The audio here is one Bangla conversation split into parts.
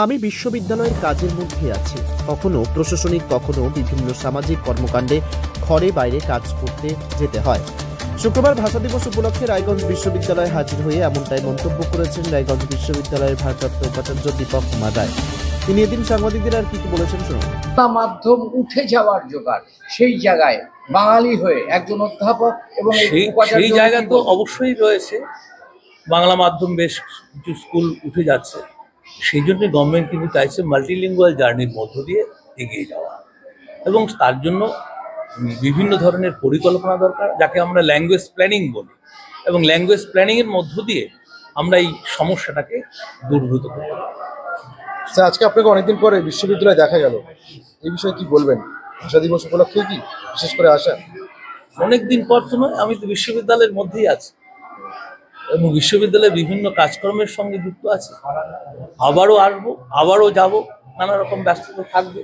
আমি বিশ্ববিদ্যালয়ের কাজের মধ্যে আছি, কখনো প্রশাসনিক, কখনো বিভিন্ন সামাজিক কর্মকাণ্ডে ঘরে বাইরে কাজ করতে যেতে হয়। শুক্রবার ভাষা দিবস উপলক্ষে রায়গঞ্জ বিশ্ববিদ্যালয়ে হাজির হয়ে এমনটাই মন্তব্য করেছেন রায়গঞ্জ বিশ্ববিদ্যালয়ের ভারপ্রাপ্ত উপাচার্য দীপক কুমার রায়। তিনি এদিন সাংবাদিকদের আর কি বলেছেন শুনুন। মাধ্যম উঠে যাওয়ার জোগাড়, সেই জায়গায় বাঙালি হয়ে একজন অধ্যাপক এবং সেই জায়গা তো অবশ্যই রয়েছে। বাংলা মাধ্যম বেশ কিছু স্কুল উঠে যাচ্ছে, সেই জন্য গভর্নমেন্ট কিন্তু চাইছে মাল্টিলিঙ্গুয়াল জার্নির মধ্য দিয়ে এগিয়ে যাওয়া, এবং তার জন্য বিভিন্ন ধরনের পরিকল্পনা দরকার, যাকে আমরা ল্যাঙ্গুয়েজ প্ল্যানিং বলি, এবং ল্যাঙ্গুয়েজ প্ল্যানিংয়ের মধ্য দিয়ে আমরা এই সমস্যাটাকে দূরীভূত করতে পারি। আজকে আপনাকে অনেকদিন পরে বিশ্ববিদ্যালয়ে দেখা গেল, এই বিষয়ে কি বলবেন? ভাষা দিবস উপলক্ষে কি বিশেষ করে আসা? অনেকদিন পর তো নয়, আমি তো বিশ্ববিদ্যালয়ের মধ্যেই আছি এবং বিশ্ববিদ্যালয়ের বিভিন্ন কাজকর্মের সঙ্গে যুক্ত আছি। আবারও আসবো, আবারও যাব, নানা রকম ব্যস্ততা থাকবে।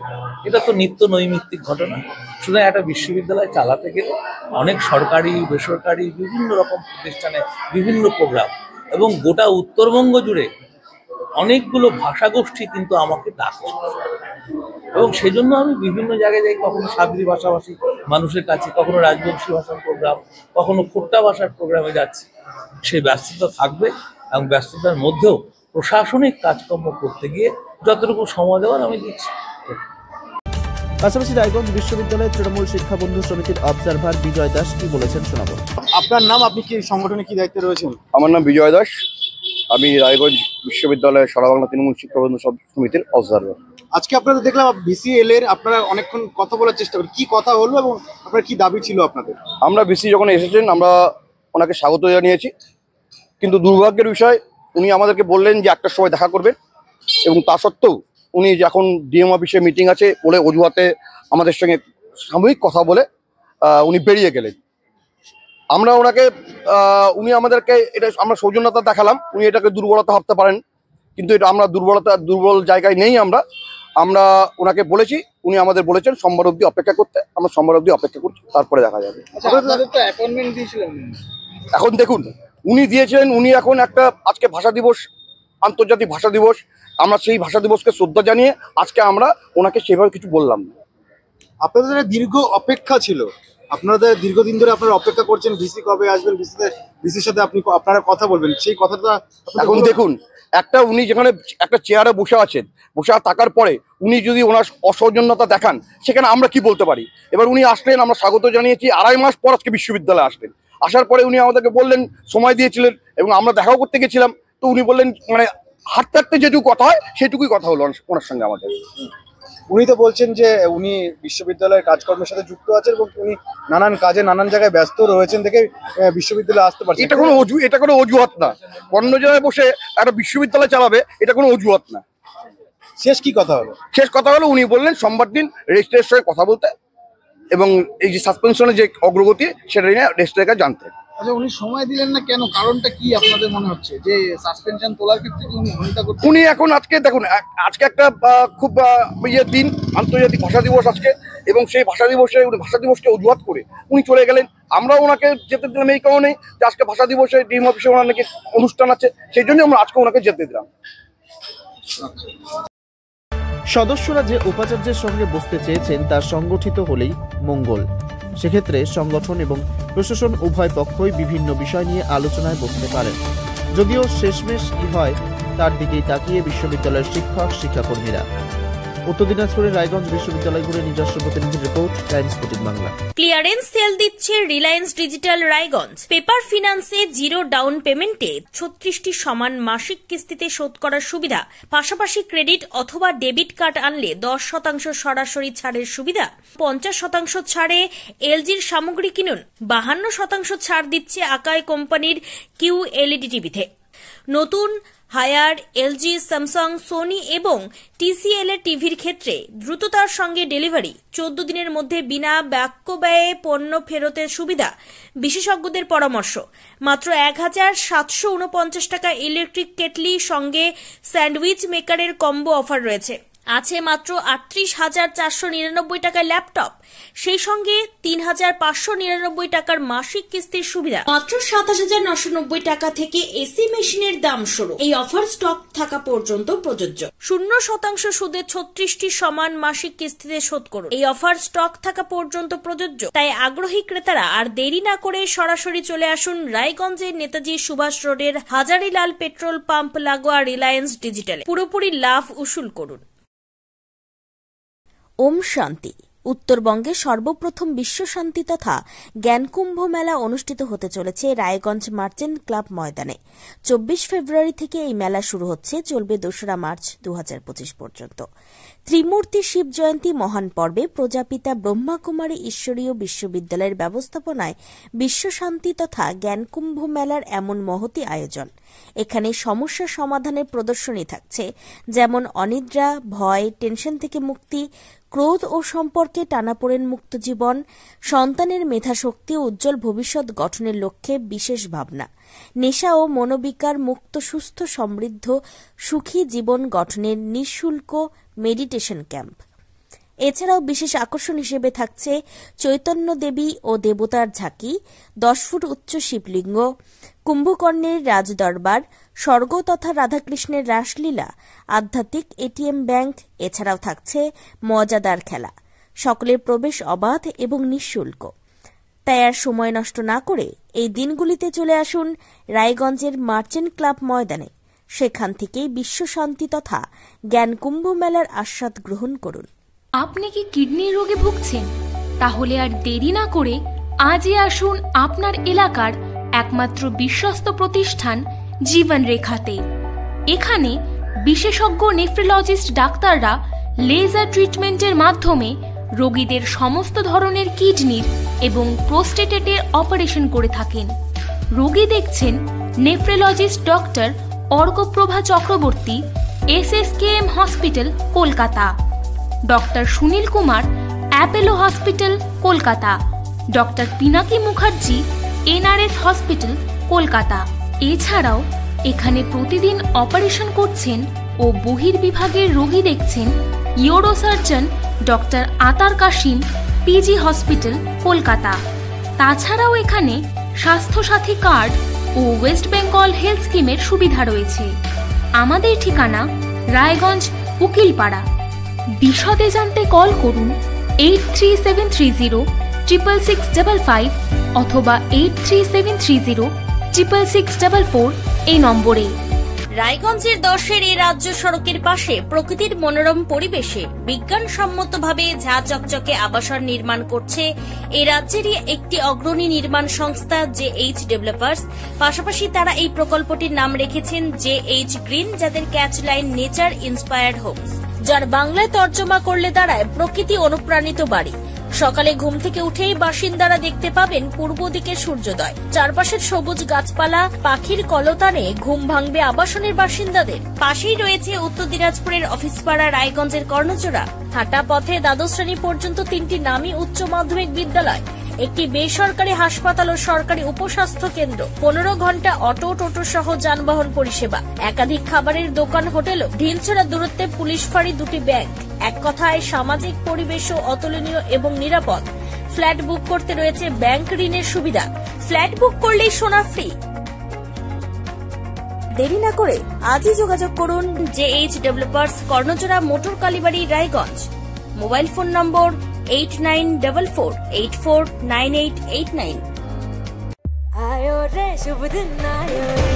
এটা তো নিত্য নৈমিত্তিক ঘটনা। সুতরাং একটা বিশ্ববিদ্যালয় চালাতে গেলে অনেক সরকারি, বেসরকারি বিভিন্ন রকম প্রতিষ্ঠানে বিভিন্ন প্রোগ্রাম, এবং গোটা উত্তরবঙ্গ জুড়ে অনেকগুলো ভাষাগোষ্ঠী কিন্তু আমাকে ডাকছে, এবং সেই জন্য আমি বিভিন্ন জায়গায় যাই। কখনো সাদ্রি ভাষাভাষী মানুষের কাছে, কখনো রাজবংশী ভাষার প্রোগ্রাম, কখনো খোট্টা ভাষার প্রোগ্রামে যাচ্ছি। সেই ব্যস্ততা থাকবে, এবং ব্যস্ততার মধ্যেও প্রশাসনিক কাজকর্ম করতে গিয়ে যতটুকু সময় দেওয়ার আমি দিচ্ছি। পাশাপাশি রায়গঞ্জ বিশ্ববিদ্যালয়ের তৃণমূল শিক্ষা বন্ধু সমিতির অবজারভার বিজয় দাস কি বলেছেন শোনাবো। আপনার নাম, আপনি কি সংগঠনে কি দায়িত্বে রয়েছেন? আমার নাম বিজয় দাস, আমি রায়গঞ্জ বিশ্ববিদ্যালয়ের সারা বাংলা তৃণমূল শিক্ষা বন্ধু সমিতির অবজারভার। আজকে আপনাদের দেখলাম বিসিএল এর আপনারা অনেকক্ষণ কথা বলার চেষ্টা করেন, কি কথা হলো এবং আপনার কি দাবি ছিল আপনাদের? আমরা বিসি যখন এসেছেন আমরা ওনাকে স্বাগত জানিয়েছি, কিন্তু দুর্ভাগ্যের বিষয় উনি আমাদেরকে বললেন যে একটার সময় দেখা করবেন, এবং তা সত্ত্বেও উনি যখন ডিএম অফিসে মিটিং আছে বলে অজুহাতে আমাদের সঙ্গে সাময়িক কথা বলে উনি বেরিয়ে গেলেন। আমরা ওনাকে উনি আমাদেরকে এটা আমরা সৌজন্যতা দেখালাম, উনি এটাকে দুর্বলতা ভাবতে পারেন, কিন্তু এটা আমরা দুর্বল জায়গায় নেই। আমরা ওনাকে বলেছি, উনি আমাদের বলেছেন সোমবার অবধি অপেক্ষা করতে। আমরা সোমবার অবধি অপেক্ষা করছি, তারপরে দেখা যাবে। এখন দেখুন, উনি দিয়েছিলেন, উনি এখন একটা আজকে ভাষা দিবস, আন্তর্জাতিক ভাষা দিবস, আমরা সেই ভাষা দিবসকে শ্রদ্ধা জানিয়ে আজকে আমরা ওনাকে সেভাবে কিছু বললাম না। আপনাদের দীর্ঘ অপেক্ষা ছিল, আপনাদের দীর্ঘদিন ধরে আপনারা অপেক্ষা করছেন, ভিসি কবে আসবেন, ভিসির সাথে আপনারা কথা বলবেন, সেই কথাটা এখন দেখুন, উনি যেখানে একটা চেয়ারে বসে আছেন, বসে থাকার পরে উনি যদি ওনার অসৌজন্যতা দেখান, সেখানে আমরা কি বলতে পারি? এবার উনি আসলেন, আমরা স্বাগত জানিয়েছি, 2.5 মাস পর আজকে বিশ্ববিদ্যালয়ে আসলেন। আসার পরে উনি আমাদেরকে বললেন, সময় দিয়েছিলেন, এবং আমরা দেখাও করতে গেছিলাম, তো উনি বললেন মানে হাঁটতে হাঁটতে যেটুকু কথা হয় সেটুকুই কথা হলো ওনার সঙ্গে আমাদের। উনি তো বলছেন যে উনি বিশ্ববিদ্যালয়ের কাজকর্মের সাথে যুক্ত আছেন এবং উনি নানান কাজে নানান জায়গায় ব্যস্ত রয়েছেন দেখে বিশ্ববিদ্যালয়ে আসতে পারছেন। এটা কোনো অজুহাত না। অন্য জায়গায় বসে একটা বিশ্ববিদ্যালয় চালাবে, এটা কোনো অজুহাত না। শেষ কথা হলো উনি বললেন সোমবার দিন রেজিস্ট্রারের সঙ্গে কথা বলতে, এবং এই যে সাসপেনশনের যে অগ্রগতি সেটা নিয়ে রেজিস্ট্রারের কাছে জানতে। আচ্ছা, উনি সময় দিলেন না কেন? কারণটা কি আপনাদের মনে হচ্ছে যে সাসপেনশন তোলার ক্ষেত্রে উনি এখন আজকে দেখুন, আজকে একটা খুব দিন, আন্তর্জাতিক ভাষা দিবস আজকে, এবং সেই ভাষা দিবসকে অজুহাত করে উনি চলে গেলেন। আমরা ওনাকে যেতে দিলাম এই কারণে যে আজকে ভাষা দিবসে ডিএম অফিসে ওনার নাকি অনুষ্ঠান আছে, সেই জন্য আমরা আজকে ওনাকে যেতে দিলাম। সদস্যরা যে উপাচার্যের সঙ্গে বসতে চেয়েছেন তা সংগঠিত হলেই মঙ্গল। সেক্ষেত্রে সংগঠন এবং প্রশাসন উভয় পক্ষই বিভিন্ন বিষয় নিয়ে আলোচনায় বসতে পারেন। যদিও শেষমেশ কি হয় তার দিকেই তাকিয়ে বিশ্ববিদ্যালয়ের শিক্ষাকর্মীরা। উত্তর দিনাজপুরের রায়গঞ্জ বিশ্ববিদ্যালয় ঘুরে নিজস্ব প্রতিনিধির report, Times 14 Bangla. Clearance sale দিচ্ছে রিলায়েন্স ডিজিটাল রায়গঞ্জ। পেপার ফিন্যান্সে 0 ডাউন পেমেন্টে 36টি সমান মাসিক কিস্তিতে শোধ করার সুবিধা, পাশাপাশি ক্রেডিট অথবা ডেবিট কার্ড আনলে 10% সরাসরি ছাড়ের সুবিধা, 50% ছাড়ে এলজির সামগ্রী কিনুন, 52% ছাড় দিচ্ছে আকাই কোম্পানির QLED টিভিতে। নতুন হায়ার, এলজি, স্যামসাং, সোনি এবং TCL এর টিভির ক্ষেত্রে দ্রুততার সঙ্গে ডেলিভারি, 14 দিনের মধ্যে বিনা বাক্য ব্যয়ে পণ্য ফেরতের সুবিধা, বিশেষজ্ঞদের পরামর্শ। মাত্র 1749 টাকা ইলেকট্রিক কেটলি সঙ্গে স্যান্ডউইচ মেকারের কম্বো অফার রয়েছে। আছে মাত্র 38,499 টাকার ল্যাপটপ, সেই সঙ্গে 3,599 টাকার মাসিক কিস্তির সুবিধা। মাত্র 27,990 টাকা থেকে এসি মেশিনের দাম শুরু। এই অফার স্টক থাকা পর্যন্ত প্রযোজ্য। 0% সুদে 36টি সমান মাসিক কিস্তিতে শোধ করুন। এই অফার স্টক থাকা পর্যন্ত প্রযোজ্য। তাই আগ্রহী ক্রেতারা আর দেরি না করে সরাসরি চলে আসুন রায়গঞ্জের নেতাজি সুভাষ রোডের হাজারিলাল পেট্রোল পাম্প লাগোয়া রিলায়েন্স ডিজিটালে। পুরোপুরি লাভ উসুল করুন। ওম শান্তি। উত্তরবঙ্গে সর্বপ্রথম বিশ্ব শান্তি তথা জ্ঞানকুম্ভ মেলা অনুষ্ঠিত হতে চলেছে রায়গঞ্জ মার্চেন্ট ক্লাব ময়দানে। 24 ফেব্রুয়ারি থেকে এই মেলা শুরু হচ্ছে, চলবে 2রা মার্চ 2025 পর্যন্ত। ত্রিমূর্তি শিব জয়ন্তী মহান পর্বে প্রজাপিতা ব্রহ্মাকুমারী ঈশ্বরীয় বিশ্ববিদ্যালয়ের ব্যবস্থাপনায় বিশ্ব শান্তি তথা জ্ঞানকুম্ভ মেলার এমন মহতী আয়োজন। এখানে সমস্যা সমাধানের প্রদর্শনী থাকছে, যেমন অনিদ্রা, ভয়, টেনশন থেকে মুক্তি, ক্রোধ ও সম্পর্কে টানাপোড়েন মুক্ত জীবন, সন্তানের মেধাশক্তি ও উজ্জ্বল ভবিষ্যৎ গঠনের লক্ষ্যে বিশেষ ভাবনা, নেশা ও মনোবিকার মুক্ত সুস্থ সমৃদ্ধ সুখী জীবন গঠনের নিঃশুল্ক মেডিটেশন ক্যাম্প। এছাড়াও বিশেষ আকর্ষণ হিসেবে থাকছে চৈতন্য দেবী ও দেবতার ঝাঁকি, 10 ফুট উচ্চ শিবলিঙ্গ, কুম্ভকর্ণের রাজদরবার, স্বর্গ তথা রাধাকৃষ্ণের রাসলীলা, আধ্যাত্মিক এটিএম ব্যাংক। এছাড়াও থাকছে মজাদার খেলা। সকলের প্রবেশ অবাধ এবং নিঃশুল্ক। তাই আর সময় নষ্ট না করে এই দিনগুলিতে চলে আসুন রায়গঞ্জের মার্চেন্ট ক্লাব ময়দানে। সেখান থেকেই বিশ্ব শান্তি তথা জ্ঞানকুম্ভ মেলার আস্বাদ গ্রহণ করুন। আপনি কি কিডনির রোগে ভুগছেন? তাহলে আর দেরি না করে আজই আসুন আপনার এলাকার একমাত্র বিশ্বস্ত প্রতিষ্ঠান জীবন রেখাতে। এখানে বিশেষজ্ঞ নেফ্রোলজিস্ট ডাক্তাররা লেজার ট্রিটমেন্টের মাধ্যমে রোগীদের সমস্ত ধরনের কিডনির এবং প্রোস্টেটের অপারেশন করে থাকেন। রোগী দেখছেন nephrologist doctor Arkaprava Chakraborty, SSKM hospital, Kolkata. Doctor Sunil Kumar, Apollo hospital, Kolkata. Doctor Pinaki Mukherjee, NRS hospital, Kolkata. এছাড়াও এখানে প্রতিদিন অপারেশন করছেন ও বহির্বিভাগের রোগী দেখছেন ইউরোসার্জন ডক্টর আতার কাশিম, PG হসপিটাল, কলকাতা। তাছাড়াও এখানে স্বাস্থ্যসাথী কার্ড ও ওয়েস্ট বেঙ্গল হেলথ স্কিমের সুবিধা রয়েছে। আমাদের ঠিকানা রায়গঞ্জ উকিলপাড়া। বিশদে জানতে কল করুন 8373066655 অথবা 8373066644 এই নম্বরে। রায়গঞ্জের 10-এর এই রাজ্য সড়কের পাশে প্রকৃতির মনোরম পরিবেশে বিজ্ঞানসম্মতভাবে ঝা চকচকে আবাসন নির্মাণ করছে এই রাজ্যেরই একটি অগ্রণী নির্মাণ সংস্থা JH ডেভেলপার্স। পাশাপাশি তারা এই প্রকল্পটির নাম রেখেছেন JH গ্রিন, যাদের catch line nature inspired homes, যার বাংলায় তর্জমা করলে দাঁড়ায় প্রকৃতি অনুপ্রাণিত বাড়ি। সকালে ঘুম থেকে উঠেই বাসিন্দারা দেখতে পাবেন পূর্ব দিকে সূর্যোদয়। চারপাশের সবুজ গাছপালা, পাখির কলতানে ঘুম ভাঙবে আবাসনের বাসিন্দাদের। পাশেই রয়েছে উত্তর দিনাজপুরের অফিসপাড়া রায়গঞ্জের কর্ণচূড়া। হাঁটা পথে দ্বাদশ শ্রেণী পর্যন্ত 3টি নামী উচ্চ মাধ্যমিক বিদ্যালয়, একটি বেসরকারি হাসপাতাল ও সরকারি উপস্বাস্থ্য কেন্দ্র, 15 ঘন্টা অটো, টোটো সহ যানবাহন পরিষেবা, একাধিক খাবারের দোকান, হোটেল, ঢিলছড়া দূরত্বে পুলিশ ফাঁড়ি, 2টি ব্যাংক। এক কথায় সামাজিক পরিবেশও অতুলনীয় এবং নিরাপদ। ফ্ল্যাট বুক করতে রয়েছে ব্যাংক ঋণের সুবিধা। ফ্ল্যাট বুক করলেই সোনা ফ্রি। দেরি না করে আজই যোগাযোগ করুন JH developers, Karnachara, motor Kalibari, Raiganj. Mobile phone number 8944849889। आयो रे शुभ दिन आयो रे,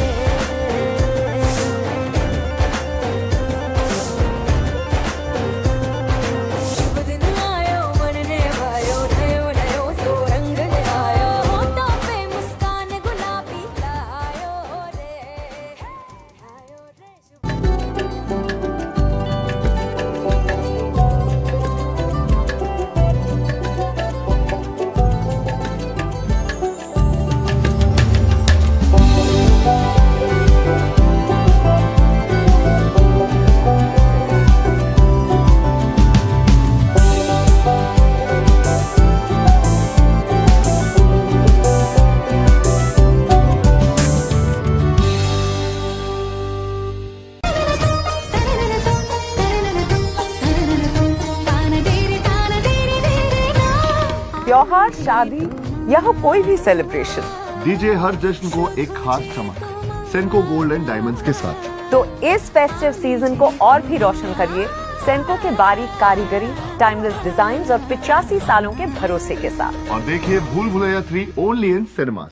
शुभ दिन आयो मन ने भायो, नयो नयो सो रंग ले आयो, होठों पे मुस्कान गुलाबी आयो रे, आयो रे शुभ दिन। त्योहार, शादी या हो कोई भी सेलिब्रेशन, दीजिए हर जश्न को एक खास चमक सेंको गोल्ड एंड डायमंड्स के साथ। तो इस फेस्टिव सीजन को और भी रोशन करिए सेंको के बारीक कारीगरी, टाइमलेस डिजाइन्स और 85 सालों के भरोसे के साथ। और देखिए भूल भुलैया 3 ओनली इन सिनेमा।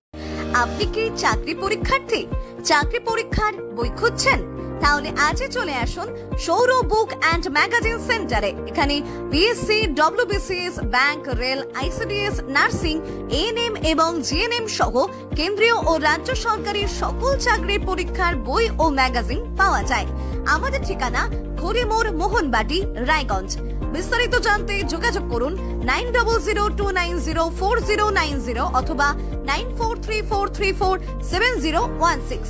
আপনি কি চাকরি পরীক্ষার্থী? চাকরি পরীক্ষার বই খুঁজছেন? তাহলে আজই চলে আসুন সৌরভ বুক অ্যান্ড ম্যাগাজিন সেন্টারে। এখানে BSc, WBCS, bank, rail, ICDS, nursing, ANM এবং জিএনএম সহ কেন্দ্রীয় ও রাজ্য সরকারের সকল চাকরির পরীক্ষার বই ও ম্যাগাজিন পাওয়া যায়। আমাদের ঠিকানা খড়িমোড়, মোহনবাটি, রায়গঞ্জ। বিস্তারিত জানতে যোগাযোগ করুন 9002904090 অথবা 9434347016।